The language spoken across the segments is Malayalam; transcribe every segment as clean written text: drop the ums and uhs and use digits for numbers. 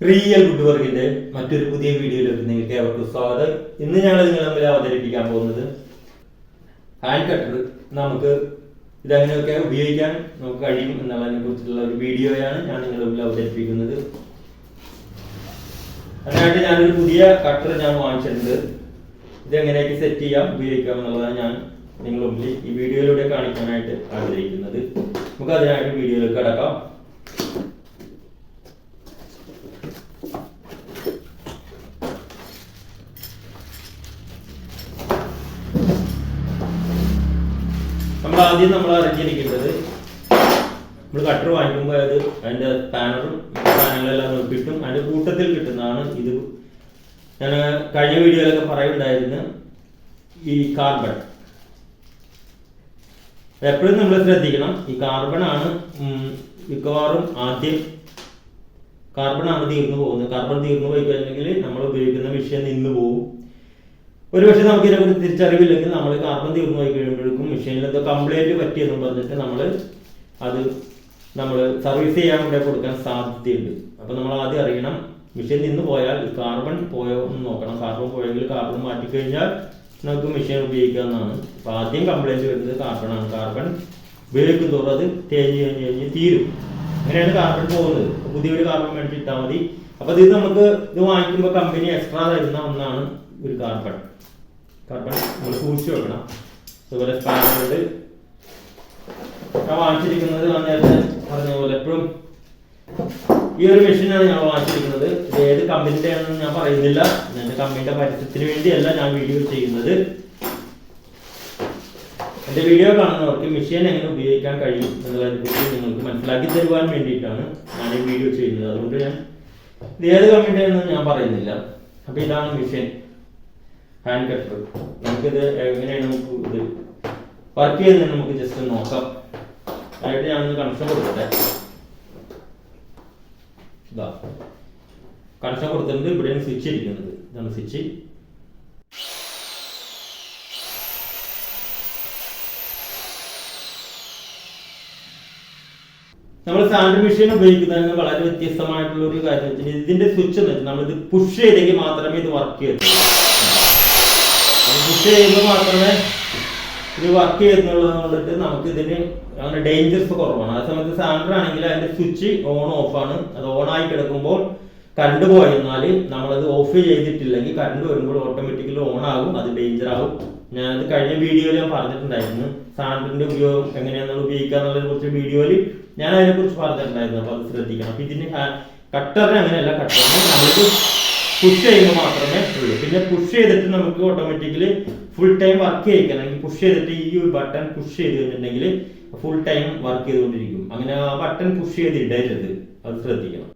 റിയൽ വുഡ് വർക്കിന്റെ മറ്റൊരു പുതിയ വീഡിയോയിലേക്ക് നിങ്ങൾക്ക് ഏവർക്കും സ്വാഗതം. ഇന്ന് ഞങ്ങൾ നിങ്ങളുടെ മുമ്പിൽ അവതരിപ്പിക്കാൻ പോകുന്നത് ഹാൻഡ് കട്ടർ. നമുക്ക് ഇതെങ്ങനെയൊക്കെ ഉപയോഗിക്കാൻ നമുക്ക് കഴിയും എന്നുള്ളതിനെ കുറിച്ചുള്ള ഒരു വീഡിയോയാണ് ഞാൻ നിങ്ങളുടെ മുമ്പിൽ അവതരിപ്പിക്കുന്നത്. അതിനായിട്ട് ഞാനൊരു പുതിയ കട്ടർ ഞാൻ വാങ്ങിച്ചിട്ടുണ്ട്. ഇതെങ്ങനെയൊക്കെ സെറ്റ് ചെയ്യാം, ഉപയോഗിക്കാം എന്നുള്ളതാണ് ഞാൻ നിങ്ങളുടെ മുമ്പിൽ ഈ വീഡിയോയിലൂടെ കാണിക്കാനായിട്ട് ആഗ്രഹിക്കുന്നത്. നമുക്ക് അതിനായിട്ട് വീഡിയോയിലേക്ക് കടക്കാം. നമ്മൾ അറിഞ്ഞിരിക്കേണ്ടത്, നമ്മൾ കട്ടർ വാങ്ങിക്കുമ്പോൾ അതിന്റെ പാനലെല്ലാം കിട്ടും. അതിന്റെ കൂട്ടത്തിൽ കിട്ടുന്നതാണ് ഇത്. ഞാൻ കഴിഞ്ഞ വീഡിയോയിലൊക്കെ പറയുന്നുണ്ടായിരുന്നു ഈ കാർബൺ. എപ്പോഴും നമ്മൾ ശ്രദ്ധിക്കണം, ഈ കാർബൺ ആണ് മിക്കവാറും ആദ്യം കാർബൺ ആണ് തീർന്നു പോകുന്നത്. കാർബൺ തീർന്നു പോയി കഴിഞ്ഞെങ്കിൽ നമ്മൾ ഉപയോഗിക്കുന്ന മെഷീൻ നിന്ന് പോകും. ഒരുപക്ഷെ നമുക്ക് ഇതിനെക്കുറിച്ച് തിരിച്ചറിവില്ലെങ്കിൽ നമ്മൾ കാർബൺ തീർന്നു പോയി കഴിയുമ്പോഴേക്കും മെഷീനിൽ എന്തോ കംപ്ലൈന്റ് പറ്റിയെന്നും പറഞ്ഞിട്ട് നമ്മൾ സർവീസ് ചെയ്യാൻ വേണ്ടി കൊടുക്കാൻ സാധ്യതയുണ്ട്. അപ്പൊ നമ്മൾ ആദ്യം അറിയണം, മെഷീൻ നിന്ന് പോയാൽ കാർബൺ പോയോ എന്ന് നോക്കണം. കാർബൺ പോയെങ്കിൽ കാർബൺ മാറ്റിക്കഴിഞ്ഞാൽ നമുക്ക് മെഷീൻ ഉപയോഗിക്കാവുന്നതാണ്. അപ്പൊ ആദ്യം കംപ്ലൈന്റ് വരുന്നത് കാർബണാണ്. കാർബൺ ഉപയോഗിക്കും തോറും അത് തേഞ്ഞ് തീരും. അങ്ങനെയാണ് കാർബൺ പോകുന്നത്. പുതിയൊരു കാർബൺ മേടിച്ചിട്ടാൽ മതി. അപ്പൊ ഇത് വാങ്ങിക്കുമ്പോൾ കമ്പനി എക്സ്ട്രാ തരുന്ന ഒന്നാണ് ഒരു കാർബൺ. നമ്മൾ സൂക്ഷിച്ചു വെക്കണം. അതുപോലെ സ്പാനറുകൾ ഞാൻ വാങ്ങിച്ചിരിക്കുന്നത് നേരത്തെ പറഞ്ഞ പോലെ എപ്പോഴും ഈ ഒരു മെഷീനാണ് ഞാൻ വാങ്ങിച്ചിരിക്കുന്നത്. ഇത് ഏത് കമ്പനിയുടെ ആണെന്ന് ഞാൻ പറയുന്നില്ല. എന്റെ കമ്പനിയുടെ പരസ്യത്തിന് വേണ്ടിയല്ല ഞാൻ വീഡിയോ ചെയ്യുന്നത്. എന്റെ വീഡിയോ കാണുന്നവർക്ക് മെഷീൻ എങ്ങനെ ഉപയോഗിക്കാൻ കഴിയും എന്നുള്ളതിനെ കുറിച്ച് നിങ്ങൾക്ക് മനസ്സിലാക്കി തരുവാൻ വേണ്ടിയിട്ടാണ് ഞാൻ ഈ വീഡിയോ ചെയ്യുന്നത്. അതുകൊണ്ട് ഞാൻ ഇത് ഏത് കമ്പനിയുടെ ആണെന്ന് ഞാൻ പറയുന്നില്ല. അപ്പൊ ഇതാണ് മെഷീൻ, ഹാൻഡ് കട്ടർ. നമുക്കിത് എങ്ങനെയാണ് ഇത് വർക്ക് ചെയ്യുന്നത് നമുക്ക് ജസ്റ്റ് നോക്കാം. അതായിട്ട് ഞാനൊന്ന് കണക്ഷൻ കൊടുക്കട്ടെ. ഇതാ കണക്ഷൻ കൊടുത്തിട്ടുണ്ട്. ഇവിടെയാണ് സ്വിച്ച് ഇരിക്കുന്നത്. ഇതാണ് സ്വിച്ച്. നമ്മൾ സാൻഡ് മെഷീൻ ഉപയോഗിക്കുന്നതിന് വളരെ വ്യത്യസ്തമായിട്ടുള്ള ഒരു കാര്യം വെച്ചാൽ ഇതിന്റെ സ്വിച്ച് എന്ന് വെച്ചാൽ നമ്മളിത് പുഷ് ചെയ്തെങ്കിൽ മാത്രമേ ഇത് വർക്ക് ചെയ്യത്തുള്ളൂ. പുഷ് ചെയ്യുമ്പോൾ മാത്രമേ ഇത് വർക്ക് ചെയ്യുന്നുള്ളത് കൊണ്ടിട്ട് നമുക്ക് ഇതിന് അങ്ങനെ ഡേഞ്ചേഴ്സ് കുറവാണ്. ആ സമയത്ത് സാൻഡർ ആണെങ്കിൽ അതിന്റെ സ്വിച്ച് ഓൺ ഓഫ് ആണ്. അത് ഓൺ ആയി കിടക്കുമ്പോൾ കറണ്ട് പോയെന്നാൽ നമ്മളത് ഓഫ് ചെയ്തിട്ടില്ലെങ്കിൽ കറണ്ട് വരുമ്പോൾ ഓട്ടോമാറ്റിക്കലി ഓൺ ആകും. അത് ഡേഞ്ചർ ആകും. ഞാനത് കഴിഞ്ഞ വീഡിയോയിൽ ഞാൻ പറഞ്ഞിട്ടുണ്ടായിരുന്നു. സാൻഡറിന്റെ ഉപയോഗം എങ്ങനെയാണെന്ന് ഉപയോഗിക്കുക എന്നുള്ളതിനെ കുറിച്ച് വീഡിയോയിൽ ഞാൻ അതിനെ കുറിച്ച് പറഞ്ഞിട്ടുണ്ടായിരുന്നു. അപ്പൊ അത് ശ്രദ്ധിക്കണം. അപ്പൊ ഇതിന് കട്ടറിന് അങ്ങനെയല്ല. കട്ടറിന് നമ്മൾക്ക് പുഷ് ചെയ്യുമ്പോൾ മാത്രമേ ഉള്ളൂ. പിന്നെ പുഷ് ചെയ്തിട്ട് നമുക്ക് ഓട്ടോമാറ്റിക്കലി ഫുൾ ടൈം വർക്ക് ചെയ്യിക്കണമെങ്കിൽ പുഷ് ചെയ്തിട്ട് ഈ ഒരു ബട്ടൺ പുഷ് ചെയ്ത് കഴിഞ്ഞിട്ടുണ്ടെങ്കിൽ ഫുൾ ടൈം വർക്ക് ചെയ്തുകൊണ്ടിരിക്കും. അങ്ങനെ ആ ബട്ടൺ പുഷ് ചെയ്തിടരുത്, അത് ശ്രദ്ധിക്കണം.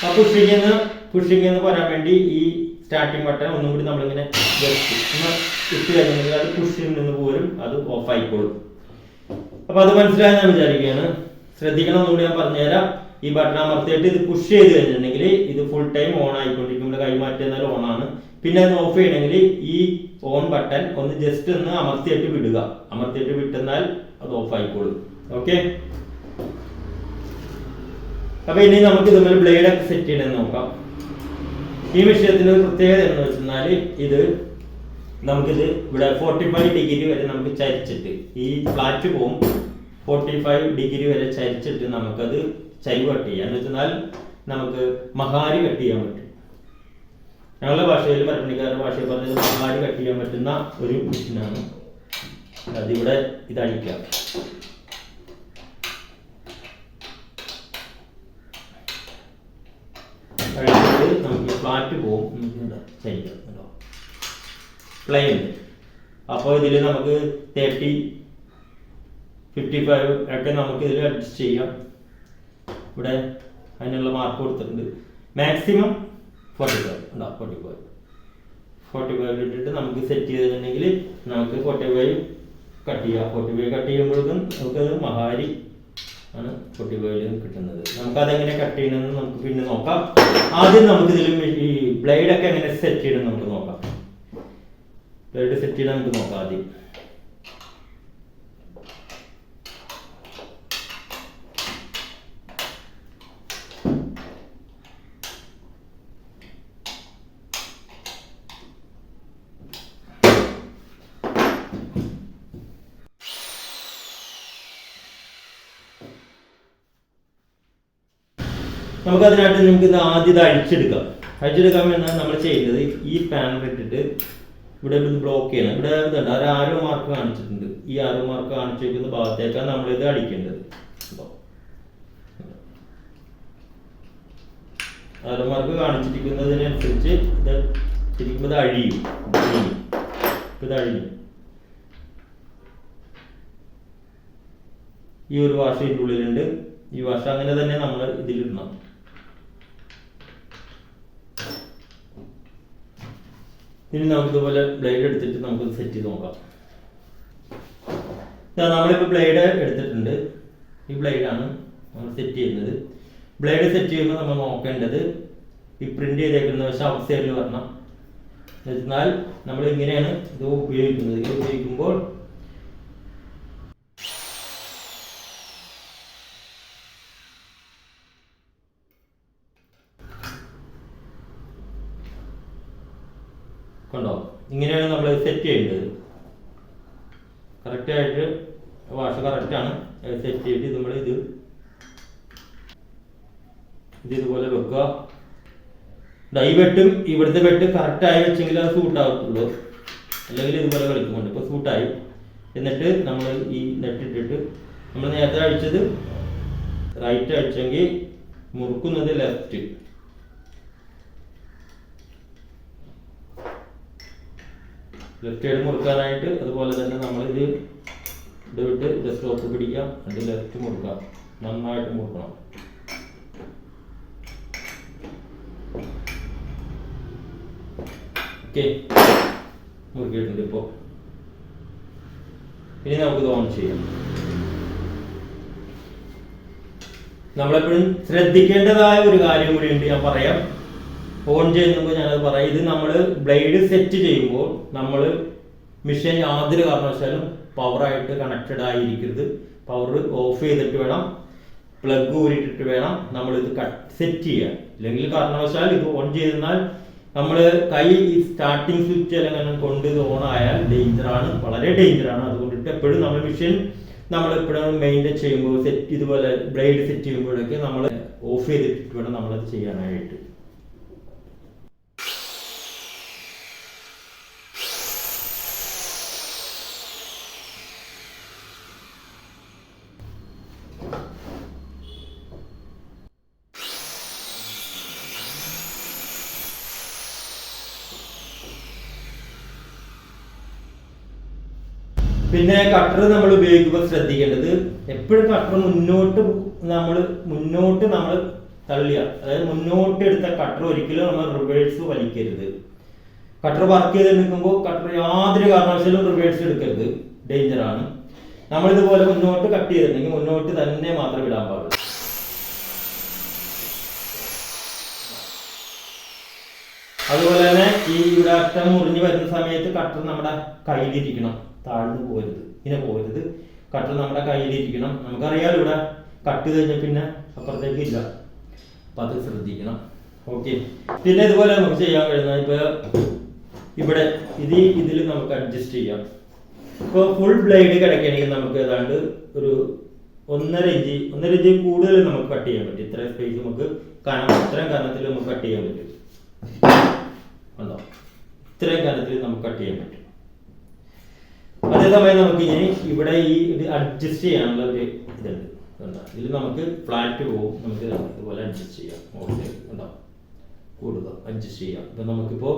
ആ പുഷിംഗ് എന്ന് പറയാൻ വേണ്ടി ഈ സ്റ്റാർട്ടിംഗ് ബട്ടൺ ഒന്നും കൂടി നമ്മളിങ്ങനെ ഇട്ട് കഴിഞ്ഞാൽ അത് പുഷിൽ നിന്ന് പോലും അത് ഓഫ് ആയിക്കോളും. അപ്പൊ അത് മനസ്സിലായി ഞാൻ വിചാരിക്കുകയാണ്. ശ്രദ്ധിക്കണം, ഒന്നുകൂടി ഞാൻ പറഞ്ഞുതരാം. ഈ ബട്ടൺ അമർത്തിയിട്ട് ഇത് പുഷ് ചെയ്ത് കഴിഞ്ഞിട്ടുണ്ടെങ്കിൽ ഇത് ഫുൾ ടൈം ഓൺ ആയിക്കൊണ്ടിരിക്കും. ഇവിടെ കൈമാറ്റി എന്നാൽ ഓൺ ആണ്. പിന്നെ അത് ഓഫ് ചെയ്യണമെങ്കിൽ ഈ ഓൺ ബട്ടൺ ഒന്ന് ജസ്റ്റ് ഒന്ന് അമർത്തിയിട്ട് വിടുക. അമർത്തിയിട്ട് വിട്ടെന്നാൽ അത് ഓഫ് ആയിക്കോളും. ഓക്കെ. അപ്പൊ ഇനി നമുക്ക് ഇതുപോലെ ബ്ലേഡ് ഒക്കെ സെറ്റ് ചെയ്യണമെന്ന് നോക്കാം. ഈ വിഷയത്തിന് ഒരു പ്രത്യേകത എന്ന് വെച്ചാൽ നമുക്കിത് ഇവിടെ 45 ഡിഗ്രി വരെ നമുക്ക് ചരിച്ചിട്ട് ഈ ഫ്ലാറ്റ് പോവും. 45 ഡിഗ്രി വരെ ചരിച്ചിട്ട് നമുക്കത് ചരിവ് കട്ട് ചെയ്യാം. എന്ന് വെച്ചാൽ നമുക്ക് മഹാരി കട്ട് ചെയ്യാൻ പറ്റും. ഞങ്ങളുടെ ഭാഷയിൽ പരപ്പണിക്കാരുടെ ഭാഷയിൽ പറഞ്ഞത് മഹാരി കട്ട് ചെയ്യാൻ പറ്റുന്ന ഒരു മെഷീനാണ്. അതിവിടെ ഇതടിക്കാം. നമുക്ക് ഫ്ലാറ്റ് പോകും. പ്ലെയിൻ. അപ്പോൾ ഇതിൽ നമുക്ക് 30, 55 ഒക്കെ നമുക്ക് ഇതിൽ അഡ്ജസ്റ്റ് ചെയ്യാം. ഇവിടെ അതിനുള്ള മാർക്ക് കൊടുത്തിട്ടുണ്ട്. മാക്സിമം 45 ഇട്ടിട്ട് നമുക്ക് സെറ്റ് ചെയ്തിട്ടുണ്ടെങ്കിൽ നമുക്ക് 45 കട്ട് ചെയ്യാം. 45 കട്ട് ചെയ്യുമ്പോഴേക്കും നമുക്കത് മഹാരി ആണ് 45 കിട്ടുന്നത്. നമുക്ക് അതെങ്ങനെ കട്ട് ചെയ്യണമെന്ന് നമുക്ക് പിന്നെ നോക്കാം. ആദ്യം നമുക്ക് ഇതിൽ ഈ ബ്ലേഡ് ഒക്കെ എങ്ങനെ സെറ്റ് ചെയ്യണമെന്ന് നമുക്ക് നോക്കാം. ബ്ലേഡ് സെറ്റ് ചെയ്യണം നമുക്ക് നോക്കാം ആദ്യം. നമുക്കതിനായിട്ട് നമുക്ക് ഇത് ആദ്യം ഇത് അഴിച്ചെടുക്കാം. അഴിച്ചെടുക്കാൻ വേണ്ടി നമ്മൾ ചെയ്യുന്നത് ഈ പാനൽ ഇട്ടിട്ട് ഇവിടെ ഇത് ബ്ലോക്ക് ചെയ്യണം. ഇവിടെ ഇതുണ്ട് ഒരു ആരോ മാർക്ക് കാണിച്ചിട്ടുണ്ട്. ഈ ആരോ മാർക്ക് കാണിച്ചിരിക്കുന്ന ഭാഗത്തേക്കാണ് നമ്മളിത് അടിക്കേണ്ടത്. ആരോ മാർക്ക് കാണിച്ചിരിക്കുന്നതിനനുസരിച്ച് ഇത് ശരിക്കും ഇത് അഴിയും. ഇത് അഴിയും. ഈ ഒരു വാഷ ഇതിൻ്റെ ഉള്ളിലുണ്ട്. ഈ വാഷ അങ്ങനെ തന്നെ നമ്മൾ ഇതിലിടണം. ഇനി നമുക്കിതുപോലെ ബ്ലേഡ് എടുത്തിട്ട് നമുക്ക് സെറ്റ് ചെയ്ത് നോക്കാം. നമ്മളിപ്പോൾ ബ്ലേഡ് എടുത്തിട്ടുണ്ട്. ഈ ബ്ലേഡാണ് നമ്മൾ സെറ്റ് ചെയ്യുന്നത്. ബ്ലേഡ് സെറ്റ് ചെയ്യുമ്പോൾ നമ്മൾ നോക്കേണ്ടത് ഈ പ്രിന്റ് ചെയ്തേക്കുന്ന വശം ഔട്ട് സൈഡിൽ വരണം. എന്നാൽ നമ്മൾ ഇങ്ങനെയാണ് ഇത് ഉപയോഗിക്കുന്നത്. ഇത് ഉപയോഗിക്കുമ്പോൾ കണ്ടോ, ഇങ്ങനെയാണ് നമ്മൾ സെറ്റ് ചെയ്യേണ്ടത്. കറക്റ്റായിട്ട് വാഷ് കറക്റ്റാണ് സെറ്റ് ചെയ്തിട്ട് നമ്മൾ ഇതുപോലെ വെക്കുക. ഈ വെട്ടും ഇവിടുത്തെ വെട്ട് കറക്റ്റായി വെച്ചെങ്കിൽ അത് സൂട്ടാകത്തുള്ളൂ. അല്ലെങ്കിൽ ഇതുപോലെ കളിക്കുന്നുണ്ട്. ഇപ്പോൾ സൂട്ടായി. എന്നിട്ട് നമ്മൾ ഈ നെറ്റിട്ടിട്ട് നമ്മൾ നേരത്തെ അഴിച്ചത് റൈറ്റ് അഴിച്ചെങ്കിൽ മുറുക്കുന്നത് ലെഫ്റ്റ്. ലെഫ്റ്റ് സൈഡ് മുറുക്കാനായിട്ട് അതുപോലെ തന്നെ നമ്മളിത് വിട്ട് ജസ്റ്റ് ഒത്ത് പിടിക്കാം. എന്നിട്ട് ലെഫ്റ്റ് മുറുക്കാം. നന്നായിട്ട് മുറുക്കണം. ഓക്കെ, മുറുക്കിയിട്ടുണ്ട്. ഇപ്പോൾ ഇനി നമുക്കിത് ഓൺ ചെയ്യാം. നമ്മളെപ്പോഴും ശ്രദ്ധിക്കേണ്ടതായ ഒരു കാര്യം കൂടി ഉണ്ട്, ഞാൻ പറയാം. ഓൺ ചെയ്യുമ്പോൾ ഞാനത് പറയാം. ഇത് നമ്മൾ ബ്ലേഡ് സെറ്റ് ചെയ്യുമ്പോൾ നമ്മൾ മെഷീൻ യാതൊരു കാരണവശാലും പവറായിട്ട് കണക്റ്റഡ് ആയിരിക്കരുത്. പവർ ഓഫ് ചെയ്തിട്ട് വേണം, പ്ലഗ് ഊരിട്ടിട്ട് വേണം നമ്മളിത് സെറ്റ് ചെയ്യാൻ. ഇല്ലെങ്കിൽ കാരണവശാൽ ഇത് ഓൺ ചെയ്താൽ നമ്മൾ കൈ സ്റ്റാർട്ടിങ് സ്വിച്ച് അല്ലെങ്കിൽ കൊണ്ട് ഇത് ഓൺ ആയാൽ ഡേഞ്ചറാണ്, വളരെ ഡേഞ്ചറാണ്. അതുകൊണ്ടിട്ട് എപ്പോഴും നമ്മൾ മെഷീൻ നമ്മളെപ്പോഴും മെയിൻറ്റെയിൻ ചെയ്യുമ്പോൾ ഇതുപോലെ ബ്ലേഡ് സെറ്റ് ചെയ്യുമ്പോഴൊക്കെ നമ്മൾ ഓഫ് ചെയ്തിട്ട് വേണം നമ്മളത് ചെയ്യാനായിട്ട്. പിന്നെ കട്ടർ നമ്മൾ ഉപയോഗിക്കുമ്പോൾ ശ്രദ്ധിക്കേണ്ടത് എപ്പോഴും കട്ടർ മുന്നോട്ട് നമ്മൾ തള്ളിയ, അതായത് മുന്നോട്ട് എടുത്ത കട്ടർ ഒരിക്കലും നമ്മൾ റിവേഴ്സ് വലിക്കരുത്. കട്ടർ വർക്ക് ചെയ്ത് നിൽക്കുമ്പോൾ കട്ടർ യാതൊരു കാരണവശാലും റിവേഴ്സ് എടുക്കരുത്, ഡേഞ്ചറാണ്. നമ്മളിതുപോലെ മുന്നോട്ട് കട്ട് ചെയ്തിട്ടുണ്ടെങ്കിൽ മുന്നോട്ട് തന്നെ മാത്രം ഇടാൻ പാടുള്ളൂ. അതുപോലെ തന്നെ ഈ ഇവിടെ അറ്റം മുറിഞ്ഞ് വരുന്ന സമയത്ത് കട്ടർ നമ്മുടെ കയ്യിലിരിക്കണം, താഴ്ന്നു പോരുത്, ഇങ്ങനെ പോരുത്. കട്ടർ നമ്മുടെ കയ്യിലിരിക്കണം. നമുക്കറിയാലോ ഇവിടെ കട്ട് കഴിഞ്ഞാൽ പിന്നെ അപ്പുറത്തേക്ക് ഇല്ല, അപ്പം അത് ശ്രദ്ധിക്കണം. ഓക്കെ, പിന്നെ ഇതുപോലെ നമുക്ക് ചെയ്യാൻ കഴിയുന്ന ഇപ്പൊ ഇവിടെ ഇതിൽ നമുക്ക് അഡ്ജസ്റ്റ് ചെയ്യാം. ഇപ്പോൾ ഫുൾ ബ്ലേഡ് കിടക്കുകയാണെങ്കിൽ നമുക്ക് ഏതാണ്ട് ഒരു 1.5 ഇഞ്ച് കൂടുതൽ നമുക്ക് കട്ട് ചെയ്യാൻ പറ്റും. ഇത്രയും സ്പേസ് നമുക്ക് ഇത്രയും കനത്തിൽ നമുക്ക് കട്ട് ചെയ്യാൻ പറ്റും. ഉണ്ടോ, ഇത്രയും കനത്തിൽ നമുക്ക് കട്ട് ചെയ്യാൻ പറ്റും. അതേസമയം നമുക്ക് ഇനി ഇവിടെ ഇത് അഡ്ജസ്റ്റ് ചെയ്യാനുള്ള ഒരു ഇതുണ്ട്. ഇതിൽ നമുക്ക് ഫ്ലാറ്റ് പോകും, നമുക്ക് ഇതുപോലെ അഡ്ജസ്റ്റ് ചെയ്യാം. ഓക്കെ, ഉണ്ടോ, കൂടുതൽ അഡ്ജസ്റ്റ് ചെയ്യാം. ഇപ്പം നമുക്കിപ്പോൾ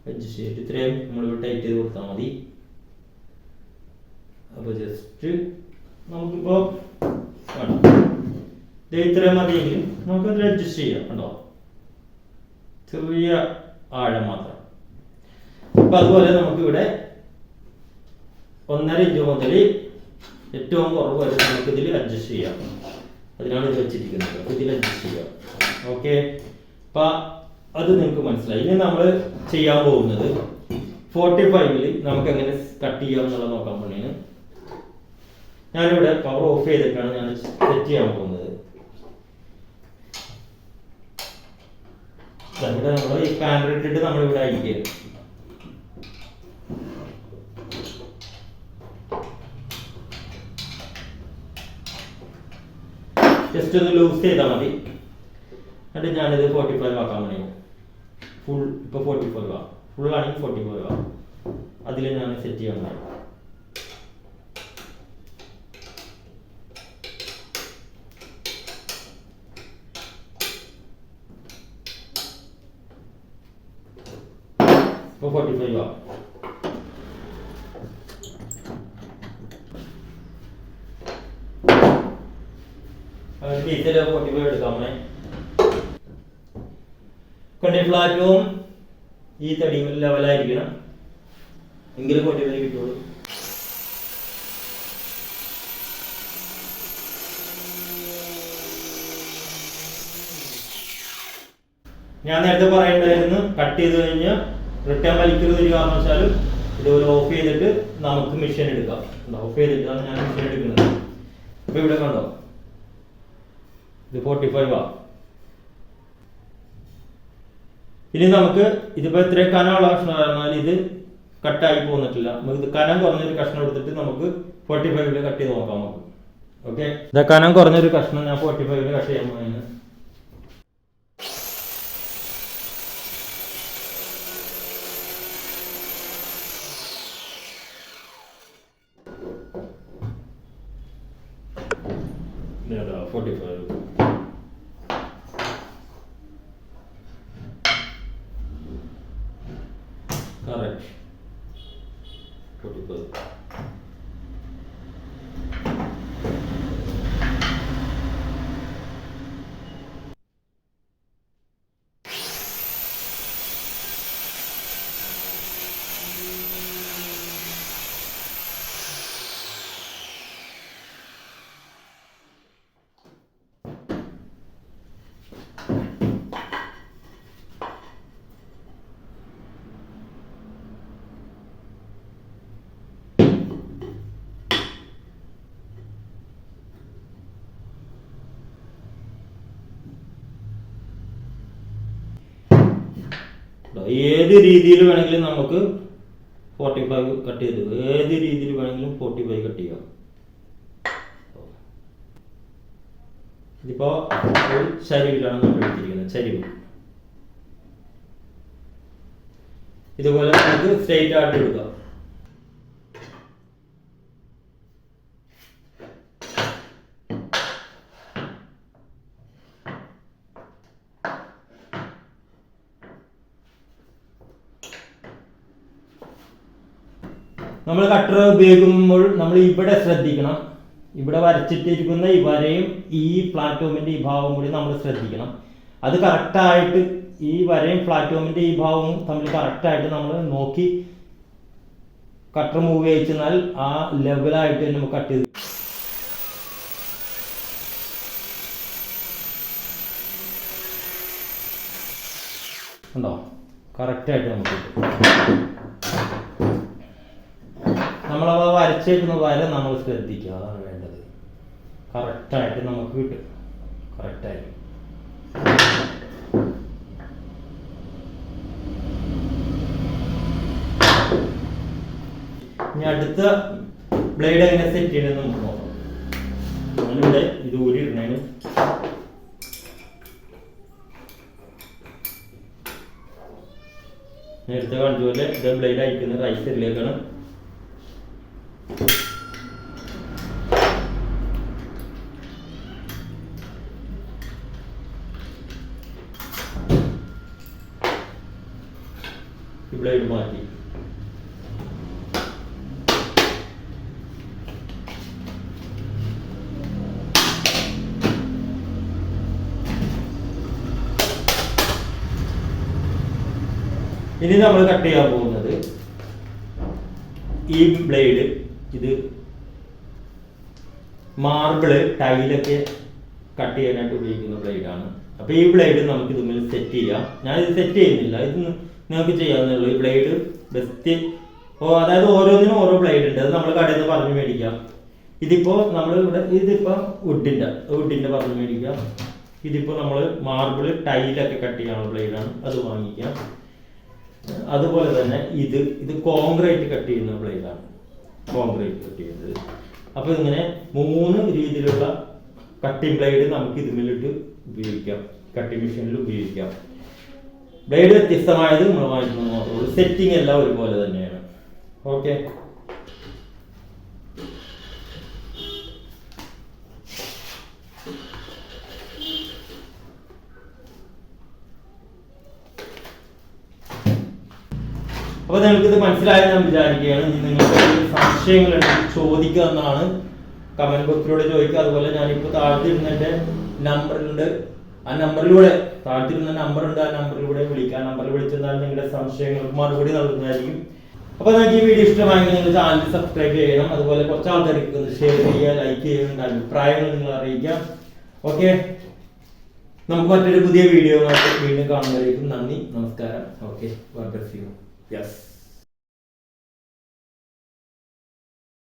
അഡ്ജസ്റ്റ് ചെയ്തിട്ട് ഇത്രയും നമ്മളിവിടെ ടൈറ്റ് ചെയ്ത് കൊടുത്താൽ മതി. അപ്പോൾ ജസ്റ്റ് നമുക്കിപ്പോൾ വേണം ഇത് ഇത്രയും മതിയെങ്കിൽ നമുക്കതിൽ അഡ്ജസ്റ്റ് ചെയ്യാം. ഉണ്ടോ, ചെറിയ ആഴം മാത്രം. അപ്പം അതുപോലെ നമുക്കിവിടെ 1.5 ഇഞ്ച് മുതൽ ഏറ്റവും കുറവ് വരെ നമുക്ക് ഇതിൽ അഡ്ജസ്റ്റ് ചെയ്യാം. അതിനാണ് ഇത് വെച്ചിരിക്കുന്നത്. ഇതിൽ അഡ്ജസ്റ്റ് ചെയ്യാം. ഓക്കെ, അപ്പം അത് നിങ്ങൾക്ക് മനസ്സിലായി. ഇനി നമ്മൾ ചെയ്യാൻ പോകുന്നത് 45-ൽ നമുക്ക് എങ്ങനെ കട്ട് ചെയ്യാം എന്നുള്ളത് നോക്കാൻ വേണ്ടിയാണ് ഞാനിവിടെ പവർ ഓഫ് ചെയ്തിട്ടാണ് ഞാൻ സെറ്റ് ചെയ്യാൻ പോകുന്നത്. ഇവിടെ നമ്മൾ ഈ പാനൽ ഇട്ടിട്ട് നമ്മളിവിടെ അയക്കുക. ജസ്റ്റ് ഒന്ന് ലൂസ് ചെയ്താൽ മതി. എന്നിട്ട് ഞാനിത് 45 ആക്കാൻ വേണ്ടി ഫുൾ ഇപ്പോൾ 45 ആവും. ഫുൾ ആണെങ്കിൽ 45 ആവും. അതിൽ ഞാൻ സെറ്റ് ചെയ്യാൻ വേണ്ടി ഇപ്പോൾ 45 ആവും. ഡീറ്റെയിൽ 45 എടുക്കാം. കണ്ടി ഫ്ലാറ്റും ഈ തടിയും ലെവലായിരിക്കണം, എങ്കിലും 45 കിട്ടുള്ളൂ. ഞാൻ നേരത്തെ പറയേണ്ടായിരുന്നു, കട്ട് ചെയ്ത് കഴിഞ്ഞ് റിട്ടേൺ വലിക്കരുത്. ഒരു കാരണവശാലും ഇതുപോലെ ഓഫ് ചെയ്തിട്ട് നമുക്ക് മെഷീൻ എടുക്കാം. ഓഫ് ചെയ്തിട്ടാണ് ഞാൻ മെഷീൻ എടുക്കുന്നത്. അപ്പൊ ഇവിടെ കണ്ടോ, ഇത് 45 ആണ്. ഇനി നമുക്ക് ഇതിപ്പോ ഇത്രയും കനമുള്ള കഷ്ണം പറഞ്ഞാൽ ഇത് കട്ടായി പോന്നിട്ടില്ല. നമുക്ക് ഇത് കനം കുറഞ്ഞൊരു കഷ്ണം എടുത്തിട്ട് നമുക്ക് 45-ൽ കട്ട് ചെയ്ത് നോക്കാം നമുക്ക്. ഓക്കെ, ഇത് കനം കുറഞ്ഞൊരു കഷ്ണം ഞാൻ 45-ൽ കട്ട് ചെയ്യാൻ പോകുന്നത്. Correct. 45. ഏത് രീതിയിൽ വേണമെങ്കിലും നമുക്ക് 45 കട്ട് ചെയ്ത്, ഏത് രീതിയിൽ വേണമെങ്കിലും 45 കട്ട് ചെയ്യാം. ഇതിപ്പോ ഒരു ചരിവിലാണ് നമ്മൾ എടുത്തിരിക്കുന്നത്, ചരിവ്. ഇതുപോലെ നമുക്ക് സ്ട്രെയിറ്റ് ആയിട്ട് എടുക്കാം. നമ്മൾ കട്ടർ ഉപയോഗിക്കുമ്പോൾ നമ്മൾ ഇവിടെ ശ്രദ്ധിക്കണം. ഇവിടെ വരച്ചിട്ടിരിക്കുന്ന ഈ വരയും ഈ പ്ലാറ്റ്ഫോമിന്റെ ഈ ഭാവം കൂടി നമ്മൾ ശ്രദ്ധിക്കണം. അത് കറക്റ്റായിട്ട് ഈ വരയും പ്ലാറ്റ്ഫോമിന്റെ ഈ ഭാവവും തമ്മിൽ കറക്റ്റായിട്ട് നമ്മൾ നോക്കി കട്ടർ മൂവ് ചെയ്യിച്ചാൽ ആ ലെവലായിട്ട് നമുക്ക് കട്ട് ചെയ്ത് ഉണ്ടോ, കറക്റ്റായിട്ട് നമുക്ക് നമ്മളവ വരച്ചേക്കുന്ന വര നമ്മൾ ശ്രദ്ധിക്കുക. അതാണ് വേണ്ടത്. കറക്റ്റായിട്ട് നമുക്ക് കിട്ടും. കറക്റ്റായിട്ട് ഇനി അടുത്ത ബ്ലേഡ് എങ്ങനെ സെറ്റ് ചെയ്യണമെന്ന് നമുക്ക് നോക്കാം. ഞാനിവിടെ ഇത് ഊരി ഇടുന്നതിന് നേരത്തെ കാണിച്ച പോലെ ഇത് ബ്ലേഡ് അയക്കുന്നത് റൈറ്റ് സൈഡിലേക്കാണ്. ബ്ലേഡ് മാറ്റി ഇനി നമ്മൾ കട്ട് ചെയ്യാൻ പോകുന്നത് ഈ ബ്ലേഡ്. ഇത് മാർബിള് ടൈലൊക്കെ കട്ട് ചെയ്യാനായിട്ട് ഉപയോഗിക്കുന്ന ബ്ലേഡാണ്. അപ്പോൾ ഈ ബ്ലേഡ് നമുക്ക് ഇതുമ്മേൽ സെറ്റ് ചെയ്യാം. ഞാനിത് സെറ്റ് ചെയ്യുന്നില്ല, ഇത് നിങ്ങൾക്ക് ചെയ്യാവുന്നുള്ളൂ. ഈ ബ്ലേഡ് ബെസ്റ്റ്, അതായത് ഓരോന്നിനും ഓരോ ബ്ലേഡ് ഉണ്ട്. അത് നമ്മൾ കടയിൽ നിന്ന് പറഞ്ഞു മേടിക്കാം. ഇതിപ്പോ നമ്മൾ ഇവിടെ ഇതിപ്പോ വുഡിന്റെ പറഞ്ഞു മേടിക്കാം. ഇതിപ്പോ നമ്മൾ മാർബിൾ ടൈലൊക്കെ കട്ട് ചെയ്യാനുള്ള ബ്ലേഡാണ്, അത് വാങ്ങിക്കാം. അതുപോലെ തന്നെ ഇത് കോൺക്രീറ്റ് കട്ട് ചെയ്യുന്ന ബ്ലേഡാണ്, കോൺക്രീറ്റ് കട്ട് ചെയ്യുന്നത്. അപ്പൊ ഇങ്ങനെ 3 രീതിയിലുള്ള കട്ടിംഗ് ബ്ലേഡ് നമുക്ക് ഇതുമേലിട്ട് ഉപയോഗിക്കാം, കട്ടിംഗ് മെഷീനിൽ ഉപയോഗിക്കാം. ബ്ലേഡ് വ്യത്യസ്തമായത് നമ്മൾ വാങ്ങിക്കുന്നത് മാത്രമേ ഉള്ളൂ. സെറ്റിംഗ് എല്ലാം ഒരുപോലെ തന്നെയാണ്. ഓക്കെ, അപ്പൊ നിങ്ങൾക്ക് ഇത് മനസ്സിലായെന്ന് ഞാൻ വിചാരിക്കുകയാണ്. ഇനി നിങ്ങൾക്ക് സംശയങ്ങളുണ്ടെങ്കിൽ ചോദിക്കുക എന്നാണ്, കമന്റ് ബോക്സിലൂടെ ചോദിക്കുക. അതുപോലെ ഞാനിപ്പോൾ താഴ്ത്തിരുന്നതിന്റെ നമ്പറുണ്ട്, ആ നമ്പറിലൂടെ താഴ്ത്തിരുന്ന നമ്പറുണ്ട്, ആ നമ്പറിലൂടെ വിളിക്കുക. ആ നമ്പറിൽ വിളിച്ചെന്നാൽ നിങ്ങളുടെ സംശയങ്ങൾക്ക് മറുപടി നൽകുന്നതായിരിക്കും. അപ്പൊ നിങ്ങൾക്ക് ഈ വീഡിയോ ഇഷ്ടമായെങ്കിൽ നിങ്ങൾ ചാനൽ സബ്സ്ക്രൈബ് ചെയ്യണം. അതുപോലെ കുറച്ച് ആൾക്കാർക്ക് ഷെയർ ചെയ്യുക, ലൈക്ക് ചെയ്യുക, അഭിപ്രായങ്ങൾ നിങ്ങൾ അറിയിക്കാം. ഓക്കെ, നമുക്ക് മറ്റൊരു പുതിയ വീഡിയോ വീണ്ടും കാണുന്നതായിരിക്കും. നന്ദി, നമസ്കാരം. Okay, yes.